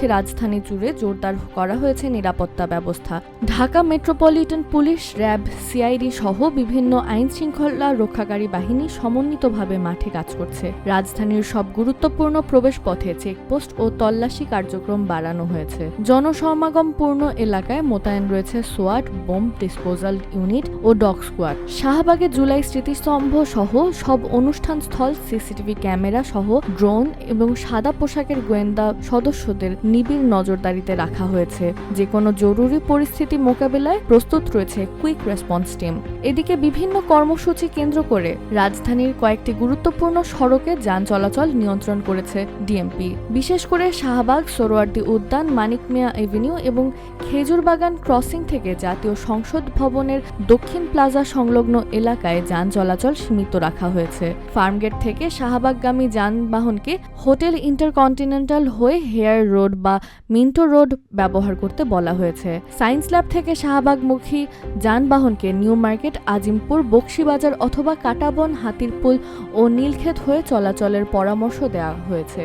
উপলক্ষে রাজধানী জুড়ে জোরদার করা হয়েছে নিরাপত্তা ব্যবস্থা। Dhaka metropolitan police, RAB, CID সহ বিভিন্ন আইন শৃঙ্খলা রক্ষাকারী বাহিনী সমন্বিতভাবে মাঠে কাজ করছে। রাজধানীর সব গুরুত্বপূর্ণ প্রবেশপথে চেকপোস্ট ও তল্লাশি কার্যক্রম বাড়ানো হয়েছে। জনসমাগমপূর্ণ এলাকায় মোতায়েন রয়েছে সোয়াট, বোম ডিসপোজাল ইউনিট ও ডগ স্কোয়াড। শাহবাগে জুলাই স্মৃতিস্তম্ভ সহ সব অনুষ্ঠান স্থল, সিসিটিভি ক্যামেরা সহ ড্রোন এবং সাদা পোশাকের গোয়েন্দা সদস্যদের নিবিড় নজরদারিতে রাখা হয়েছে। যে কোনো জরুরি পরিস্থিতি মোকাবেলায় প্রস্তুত রয়েছে কুইক রেসপন্স টিম। এদিকে বিভিন্ন কর্মসূচি কেন্দ্র করে রাজধানীর কয়েকটি গুরুত্বপূর্ণ সড়কে যান চলাচল নিয়ন্ত্রণ করেছে ডিএমপি। বিশেষ করে শাহবাগ, সোহরাওয়ার্দী উদ্যান, মানিক মিয়া এভিনিউ এবং খেজুরবাগান ক্রসিং থেকে জাতীয় সংসদ ভবনের দক্ষিণ প্লাজা সংলগ্ন এলাকায় যান চলাচল সীমিত রাখা হয়েছে। ফার্মগেট থেকে শাহবাগগামী যানবাহনকে হোটেল ইন্টারকন্টিনেন্টাল হয়ে হেয়ার রোড বা মিন্টো রোড ব্যবহার করতে বলা হয়েছে। সায়েন্স ল্যাব থেকে শাহবাগমুখী যানবাহনকে নিউ মার্কেট, আজিমপুর, বকশীবাজার অথবা কাটাবন, হাতিরপুল ও নীলক্ষেত হয়ে চলাচলের পরামর্শ দেওয়া হয়েছে।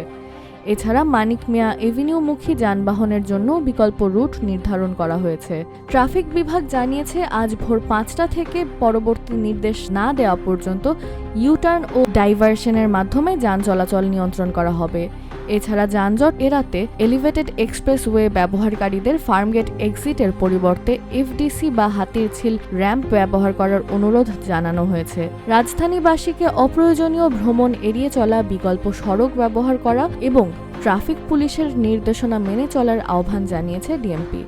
এছাড়া মানিক মিয়া এভিনিউমুখী যানবাহনের জন্য বিকল্প রুট নির্ধারণ করা হয়েছে। ট্রাফিক বিভাগ জানিয়েছে, আজ ভোর 5টা থেকে পরবর্তী নির্দেশ না দেওয়া পর্যন্ত ইউটার্ন ও ডাইভারশনের মাধ্যমে যান চলাচল নিয়ন্ত্রণ করা হবে। এছাড়া যানজট এড়াতে এলিভেটেড এক্সপ্রেসওয়ে ব্যবহারকারীদের ফার্মগেট এক্সিটের পরিবর্তে এফডিসি বা হাতিরঝিল র্যাম্প ব্যবহার করার অনুরোধ জানানো হয়েছে। রাজধানীবাসীকে অপ্রয়োজনীয় ভ্রমণ এড়িয়ে চলা, বিকল্প সড়ক ব্যবহার করা এবং ট্রাফিক পুলিশের নির্দেশনা মেনে চলার আহ্বান জানিয়েছে ডিএমপি।